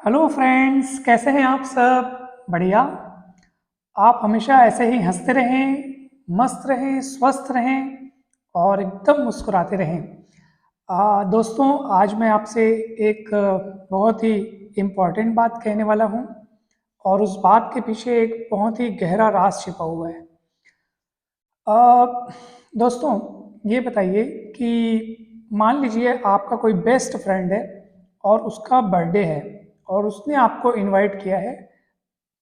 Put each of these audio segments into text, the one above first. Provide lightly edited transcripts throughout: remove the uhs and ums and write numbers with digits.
Hello friends, कैसे हैं आप सब? बढ़िया। आप हमेशा ऐसे ही हंसते रहें, मस्त रहें, स्वस्थ रहें और एकदम मुस्कुराते रहें। दोस्तों, आज मैं आपसे एक बहुत ही इम्पोर्टेंट बात कहने वाला हूँ और उस बात के पीछे एक बहुत ही गहरा राज छिपा हुआ है। अ, दोस्तों, ये बताइए कि मान लीजिए आपका कोई बेस्ट फ्रेंड है और उसका बर्थडे है और उसने आपको इनवाइट किया है,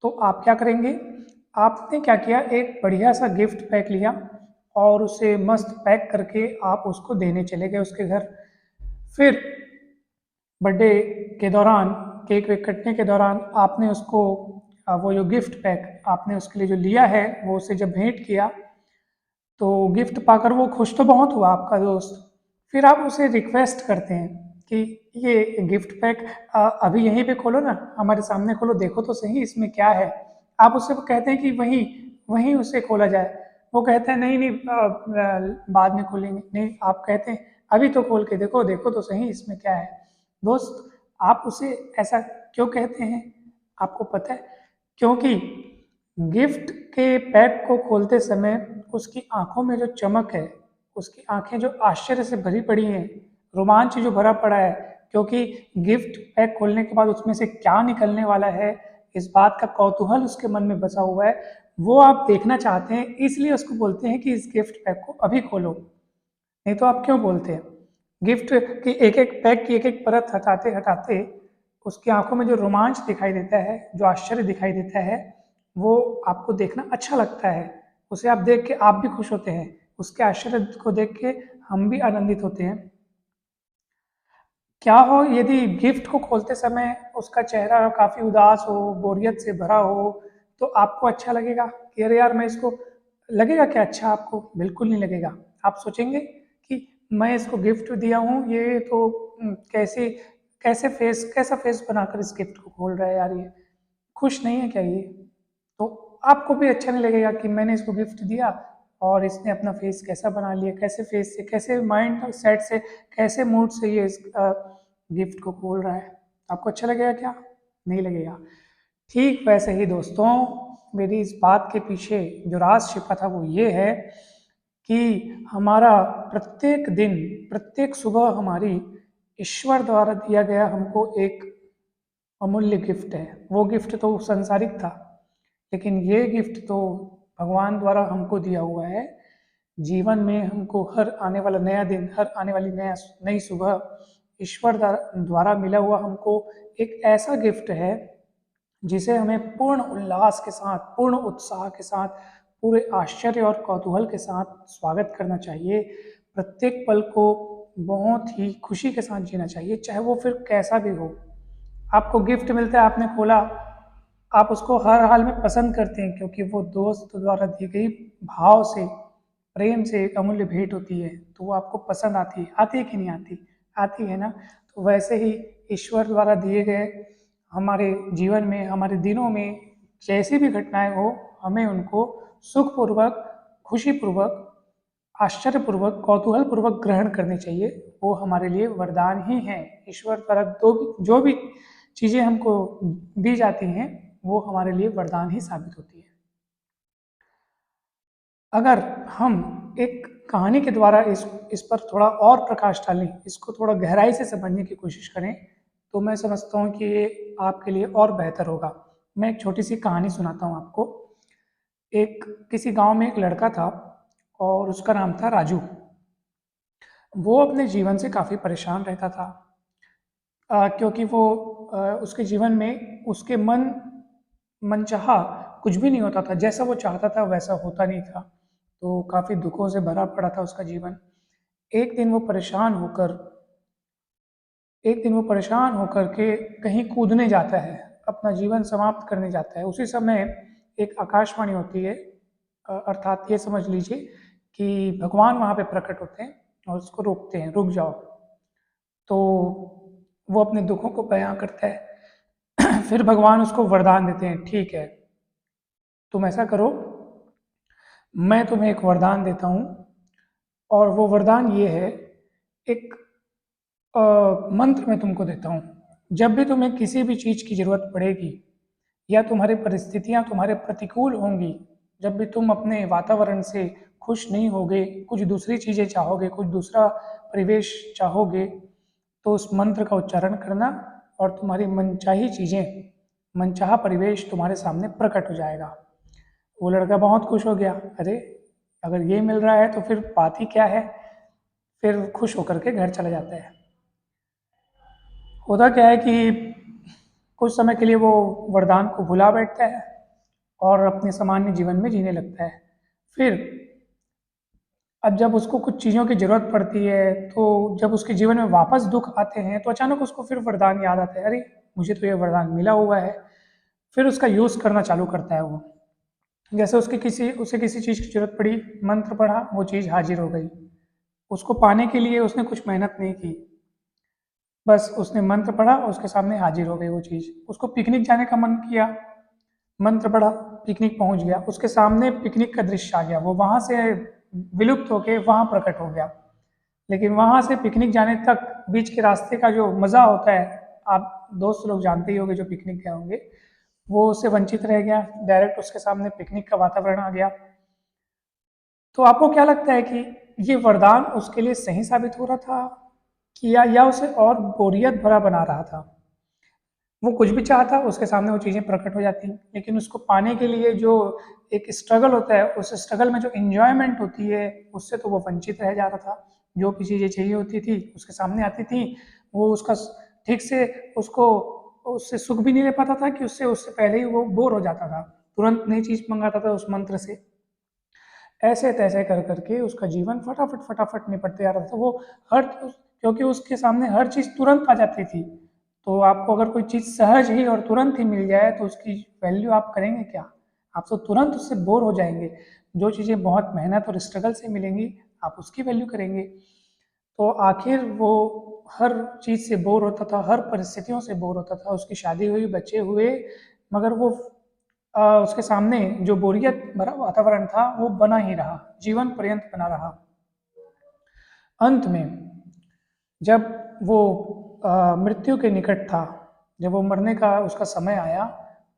तो आप क्या करेंगे? आपने क्या किया, एक बढ़िया सा गिफ्ट पैक लिया और उसे मस्त पैक करके आप उसको देने चले गए उसके घर। फिर बर्थडे के दौरान, केक वेक कटने के दौरान आपने उसको वो जो गिफ्ट पैक आपने उसके लिए जो लिया है वो उसे जब भेंट किया, तो गिफ्ट पाकर वो खुश तो बहुत हुआ आपका दोस्त। फिर आप उसे रिक्वेस्ट करते हैं कि ये गिफ्ट पैक अभी यहीं पे खोलो ना, हमारे सामने खोलो, देखो तो सही इसमें क्या है। आप उससे कहते हैं कि वहीं वहीं उसे खोला जाए। वो कहते हैं नहीं नहीं, बाद में खोलेंगे। नहीं, आप कहते हैं अभी तो खोल के देखो, देखो तो सही इसमें क्या है। दोस्त, आप उसे ऐसा क्यों कहते हैं? आपको पता है? क्योंकि गिफ्ट के पैक को खोलते समय उसकी आंखों में जो चमक है, उसकी आंखें जो आश्चर्य से भरी पड़ी हैं, रोमांच जो भरा पड़ा है, क्योंकि गिफ्ट पैक खोलने के बाद उसमें से क्या निकलने वाला है, इस बात का कौतूहल उसके मन में बसा हुआ है। वो आप देखना चाहते हैं, इसलिए उसको बोलते हैं कि इस गिफ्ट पैक को अभी खोलो। नहीं तो आप क्यों बोलते हैं? गिफ्ट की एक एक पैक की एक एक परत हटाते हटाते उसकी आंखों में जो रोमांच दिखाई देता है, जो आश्चर्य दिखाई देता है, वो आपको देखना अच्छा लगता है। उसे आप देख के आप भी खुश होते हैं, उसके आश्चर्य को देख के हम भी आनंदित होते हैं। क्या हो यदि गिफ्ट को खोलते समय उसका चेहरा काफ़ी उदास हो, बोरियत से भरा हो, तो आपको अच्छा लगेगा कि अरे यार मैं इसको, लगेगा क्या अच्छा आपको? बिल्कुल नहीं लगेगा। आप सोचेंगे कि मैं इसको गिफ्ट दिया हूँ, ये तो कैसे कैसा फेस बनाकर इस गिफ्ट को खोल रहा है यार, ये खुश नहीं है क्या ये? तो आपको भी अच्छा नहीं लगेगा कि मैंने इसको गिफ्ट दिया और इसने अपना फेस कैसा बना लिया, कैसे फेस से, कैसे माइंड सेट से, कैसे मूड से ये इस गिफ्ट को खोल रहा है। आपको अच्छा लगेगा क्या? नहीं लगेगा। ठीक वैसे ही दोस्तों, मेरी इस बात के पीछे जो राज छिपा था वो ये है कि हमारा प्रत्येक दिन, प्रत्येक सुबह हमारी ईश्वर द्वारा दिया गया हमको एक अमूल्य गिफ्ट है। वो गिफ्ट तो संसारिक था, लेकिन ये गिफ्ट तो भगवान द्वारा हमको दिया हुआ है। जीवन में हमको हर आने वाला नया दिन, हर आने वाली नई सुबह ईश्वर द्वारा मिला हुआ हमको एक ऐसा गिफ्ट है जिसे हमें पूर्ण उल्लास के साथ, पूर्ण उत्साह के साथ, पूरे आश्चर्य और कौतूहल के साथ स्वागत करना चाहिए। प्रत्येक पल को बहुत ही खुशी के साथ जीना चाहिए, चाहे वो फिर कैसा भी हो। आपको गिफ्ट मिलता है, आपने खोला, आप उसको हर हाल में पसंद करते हैं, क्योंकि वो दोस्त द्वारा दी गई भाव से, प्रेम से एक अमूल्य भेंट होती है, तो वो आपको पसंद आती है कि नहीं आती? आती है ना। तो वैसे ही ईश्वर द्वारा दिए गए हमारे जीवन में, हमारे दिनों में जैसी भी घटनाएं हो, हमें उनको सुखपूर्वक, खुशीपूर्वक, आश्चर्यपूर्वक, कौतूहलपूर्वक ग्रहण करने चाहिए। वो हमारे लिए वरदान ही हैं। ईश्वर द्वारा जो भी चीज़ें हमको दी जाती हैं, वो हमारे लिए वरदान ही साबित होती है। अगर हम एक कहानी के द्वारा इस पर थोड़ा और प्रकाश डालें, इसको थोड़ा गहराई से समझने की कोशिश करें, तो मैं समझता हूँ कि ये आपके लिए और बेहतर होगा। मैं एक छोटी सी कहानी सुनाता हूँ आपको। एक किसी गांव में एक लड़का था और उसका नाम था राजू। वो अपने जीवन से काफ़ी परेशान रहता था, क्योंकि वो उसके जीवन में उसके मनचाहा कुछ भी नहीं होता था, जैसा वो चाहता था वैसा होता नहीं था। तो काफ़ी दुखों से भरा पड़ा था उसका जीवन। एक दिन वो परेशान होकर एक दिन वो परेशान होकर के कहीं कूदने जाता है, अपना जीवन समाप्त करने जाता है। उसी समय एक आकाशवाणी होती है, अर्थात ये समझ लीजिए कि भगवान वहाँ पे प्रकट होते हैं और उसको रोकते हैं, रुक जाओ। तो वो अपने दुखों को बयां करता है। फिर भगवान उसको वरदान देते हैं, ठीक है तुम ऐसा करो, मैं तुम्हें एक वरदान देता हूँ, और वो वरदान ये है, एक मंत्र मैं तुमको देता हूँ। जब भी तुम्हें किसी भी चीज़ की ज़रूरत पड़ेगी या तुम्हारी परिस्थितियाँ तुम्हारे प्रतिकूल होंगी, जब भी तुम अपने वातावरण से खुश नहीं होगे, कुछ दूसरी चीज़ें चाहोगे, कुछ दूसरा परिवेश चाहोगे, तो उस मंत्र का उच्चारण करना और तुम्हारी मनचाही चीज़ें, मनचाहा परिवेश तुम्हारे सामने प्रकट हो जाएगा। वो लड़का बहुत खुश हो गया, अरे अगर ये मिल रहा है तो फिर बात ही क्या है। फिर खुश होकर के घर चला जाता है। होता क्या है कि कुछ समय के लिए वो वरदान को भुला बैठता है और अपने सामान्य जीवन में जीने लगता है। फिर अब जब उसको कुछ चीज़ों की ज़रूरत पड़ती है, तो जब उसके जीवन में वापस दुख आते हैं, तो अचानक उसको फिर वरदान याद आता है, अरे मुझे तो ये वरदान मिला हुआ है। फिर उसका यूज़ करना चालू करता है वो। जैसे उसे किसी चीज़ की ज़रूरत पड़ी, मंत्र पढ़ा, वो चीज़ हाजिर हो गई। उसको पाने के लिए उसने कुछ मेहनत नहीं की, बस उसने मंत्र पढ़ा और उसके सामने हाजिर हो गई वो चीज़। उसको पिकनिक जाने का मन किया, मंत्र पढ़ा, पिकनिक पहुंच गया, उसके सामने पिकनिक का दृश्य आ गया, वो वहां से विलुप्त होके वहां प्रकट हो गया। लेकिन वहां से पिकनिक जाने तक बीच के रास्ते का जो मजा होता है, आप दोस्त लोग जानते ही होंगे जो पिकनिक गए होंगे, वो उससे वंचित रह गया। डायरेक्ट उसके सामने पिकनिक का वातावरण आ गया। तो आपको क्या लगता है कि ये वरदान उसके लिए सही साबित हो रहा था कि या उसे और बोरियत भरा बना रहा था? वो कुछ भी चाहता, उसके सामने वो चीज़ें प्रकट हो जाती, लेकिन उसको पाने के लिए जो एक स्ट्रगल होता है, उस स्ट्रगल में जो इंजॉयमेंट होती है, उससे तो वो वंचित रह जा रहा था। जो भी चीज़ें चाहिए होती थी उसके सामने आती थी, वो उसका ठीक से उसको उससे सुख भी नहीं ले पाता था कि उससे उससे पहले ही वो बोर हो जाता था, तुरंत नई चीज़ मंगाता था उस मंत्र से। ऐसे तैसे कर करके उसका जीवन फटाफट फटाफट निपटते जा रहा था। वो हर क्योंकि उसके सामने हर चीज़ तुरंत आ जाती थी, तो आपको अगर कोई चीज़ सहज ही और तुरंत ही मिल जाए तो उसकी वैल्यू आप करेंगे क्या? आप तो तुरंत उससे बोर हो जाएंगे। जो चीज़ें बहुत मेहनत और स्ट्रगल से मिलेंगी, आप उसकी वैल्यू करेंगे। तो आखिर वो हर चीज़ से बोर होता था, हर परिस्थितियों से बोर होता था। उसकी शादी हुई, बच्चे हुए, मगर वो उसके सामने जो बोरियत भरा वातावरण था वो बना ही रहा, जीवन पर्यंत बना रहा। अंत में जब वो मृत्यु के निकट था, जब वो मरने का उसका समय आया,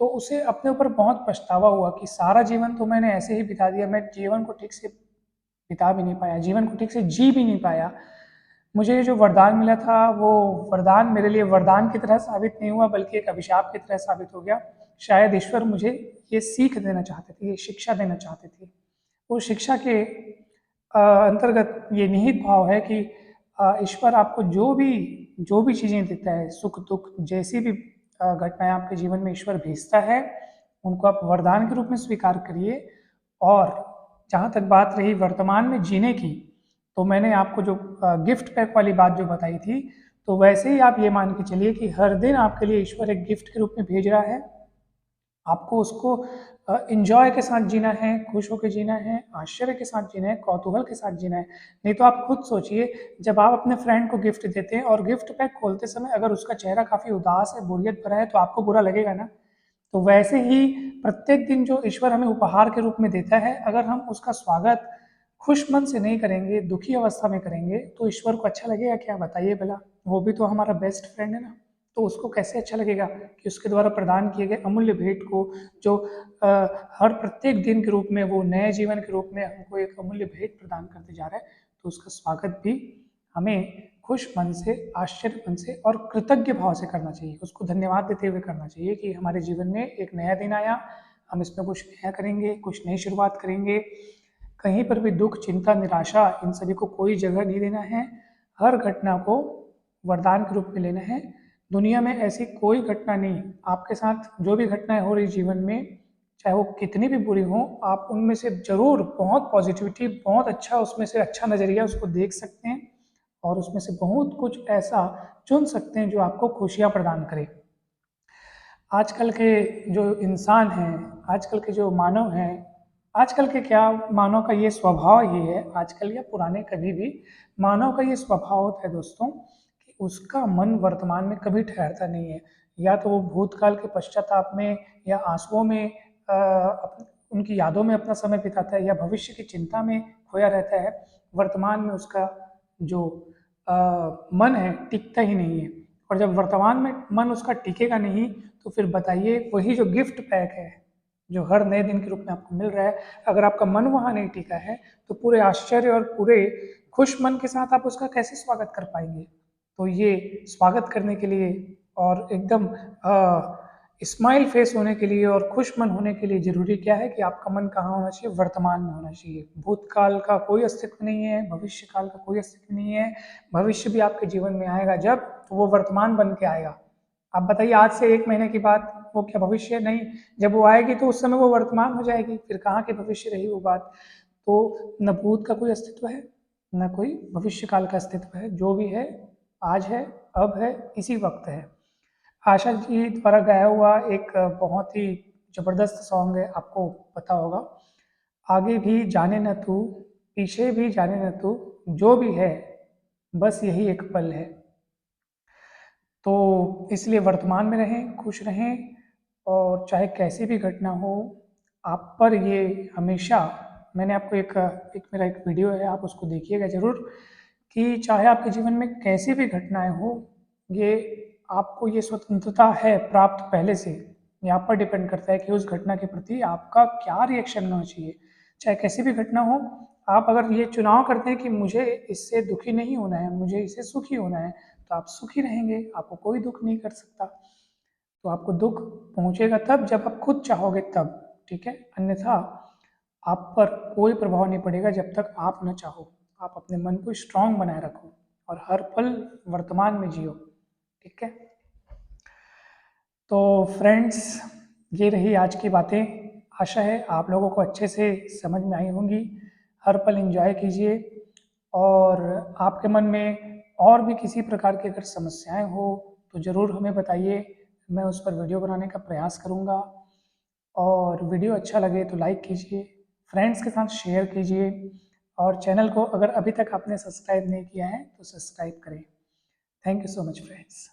तो उसे अपने ऊपर बहुत पछतावा हुआ कि सारा जीवन तो मैंने ऐसे ही बिता दिया, मैं जीवन को ठीक से बिता भी नहीं पाया, जीवन को ठीक से जी भी नहीं पाया। मुझे जो वरदान मिला था वो वरदान मेरे लिए वरदान की तरह साबित नहीं हुआ, बल्कि एक अभिशाप की तरह साबित हो गया। शायद ईश्वर मुझे ये सीख देना चाहते थे, ये शिक्षा देना चाहते थे। उस शिक्षा के अंतर्गत ये निहित भाव है कि ईश्वर आपको जो भी चीज़ें देता है, सुख दुख जैसी भी घटनाएं आपके जीवन में ईश्वर भेजता है, उनको आप वरदान के रूप में स्वीकार करिए। और जहाँ तक बात रही वर्तमान में जीने की, तो मैंने आपको जो गिफ्ट पैक वाली बात जो बताई थी, तो वैसे ही आप ये मान के चलिए कि हर दिन आपके लिए ईश्वर एक गिफ्ट के रूप में भेज रहा है। आपको उसको इंजॉय के साथ जीना है, खुश होकर जीना है, आश्चर्य के साथ जीना है, कौतूहल के साथ जीना है। नहीं तो आप खुद सोचिए, जब आप अपने फ्रेंड को गिफ्ट देते हैं और गिफ्ट पैक खोलते समय अगर उसका चेहरा काफ़ी उदास है, बोरियत भरा है, तो आपको बुरा लगेगा ना। तो वैसे ही प्रत्येक दिन जो ईश्वर हमें उपहार के रूप में देता है, अगर हम उसका स्वागत खुश मन से नहीं करेंगे, दुखी अवस्था में करेंगे, तो ईश्वर को अच्छा लगेगा क्या? बताइए भला। वो भी तो हमारा बेस्ट फ्रेंड है ना। तो उसको कैसे अच्छा लगेगा कि उसके द्वारा प्रदान किए गए अमूल्य भेंट को, जो अ, हर प्रत्येक दिन के रूप में, वो नए जीवन के रूप में हमको एक अमूल्य भेंट प्रदान करते जा रहा है, तो उसका स्वागत भी हमें खुश मन से, आश्चर्य मन से और कृतज्ञ भाव से करना चाहिए। उसको धन्यवाद देते हुए करना चाहिए कि हमारे जीवन में एक नया दिन आया, हम इसमें कुछ नया करेंगे, कुछ नई शुरुआत करेंगे। कहीं पर भी दुख, चिंता, निराशा, इन सभी को कोई जगह नहीं देना है। हर घटना को वरदान के रूप में लेना है। दुनिया में ऐसी कोई घटना नहीं, आपके साथ जो भी घटनाएं हो रही जीवन में, चाहे वो कितनी भी बुरी हो, आप उनमें से जरूर बहुत पॉजिटिविटी, बहुत अच्छा, उसमें से अच्छा नज़रिया उसको देख सकते हैं और उसमें से बहुत कुछ ऐसा चुन सकते हैं जो आपको खुशियाँ प्रदान करे। आजकल के जो इंसान हैं, आजकल के जो मानव हैं, आजकल के क्या, मानव का ये स्वभाव ही है, आजकल या पुराने कभी भी मानव का ये स्वभाव होता है दोस्तों, कि उसका मन वर्तमान में कभी ठहरता नहीं है। या तो वो भूतकाल के पश्चाताप में या आंसुओं में, उनकी यादों में अपना समय बिताता है, या भविष्य की चिंता में खोया रहता है। वर्तमान में उसका जो मन है टिकता ही नहीं है। और जब वर्तमान में मन उसका टिकेगा नहीं, तो फिर बताइए वही जो गिफ्ट पैक है जो हर नए दिन के रूप में आपको मिल रहा है, अगर आपका मन वहाँ नहीं टिका है तो पूरे आश्चर्य और पूरे खुश मन के साथ आप उसका कैसे स्वागत कर पाएंगे। तो ये स्वागत करने के लिए और एकदम स्माइल फेस होने के लिए और खुश मन होने के लिए ज़रूरी क्या है कि आपका मन कहाँ होना चाहिए, वर्तमान में होना चाहिए। भूतकाल का कोई अस्तित्व नहीं है, भविष्य काल का कोई अस्तित्व नहीं है। भविष्य भी आपके जीवन में आएगा जब, तो वो वर्तमान बन के आएगा। आप बताइए आज से 1 महीने की बात, वो क्या भविष्य नहीं, जब वो आएगी तो उस समय वो वर्तमान हो जाएगी, फिर कहाँ के भविष्य रही वो बात। तो न भूत का कोई अस्तित्व है, न कोई भविष्य काल का अस्तित्व है, जो भी है आज है, अब है, इसी वक्त है। आशा जी द्वारा गाया हुआ एक बहुत ही जबरदस्त सॉन्ग है, आपको पता होगा, आगे भी जाने न तू, पीछे भी जाने न तू, जो भी है बस यही एक पल है। तो इसलिए वर्तमान में रहें, खुश रहें, और चाहे कैसी भी घटना हो आप पर ये हमेशा, मैंने आपको एक मेरा एक वीडियो है, आप उसको देखिएगा ज़रूर, कि चाहे आपके जीवन में कैसी भी घटनाएं हो, ये आपको ये स्वतंत्रता है प्राप्त पहले से, ये आप पर डिपेंड करता है कि उस घटना के प्रति आपका क्या रिएक्शन होना चाहिए। चाहे कैसी भी घटना हो, आप अगर ये चुनाव करते हैं कि मुझे इससे दुखी नहीं होना है, मुझे इससे सुखी होना है, तो आप सुखी रहेंगे, आपको कोई दुख नहीं कर सकता। तो आपको दुख पहुंचेगा तब जब आप खुद चाहोगे तब, ठीक है, अन्यथा आप पर कोई प्रभाव नहीं पड़ेगा जब तक आप न चाहो। आप अपने मन को स्ट्रांग बनाए रखो और हर पल वर्तमान में जियो, ठीक है। तो फ्रेंड्स, ये रही आज की बातें। आशा है आप लोगों को अच्छे से समझ में आई होंगी। हर पल एंजॉय कीजिए, और आपके मन में और भी किसी प्रकार की अगर समस्याएं हो तो ज़रूर हमें बताइए, मैं उस पर वीडियो बनाने का प्रयास करूँगा। और वीडियो अच्छा लगे तो लाइक कीजिए, फ्रेंड्स के साथ शेयर कीजिए, और चैनल को अगर अभी तक आपने सब्सक्राइब नहीं किया है तो सब्सक्राइब करें। Thank you so much friends.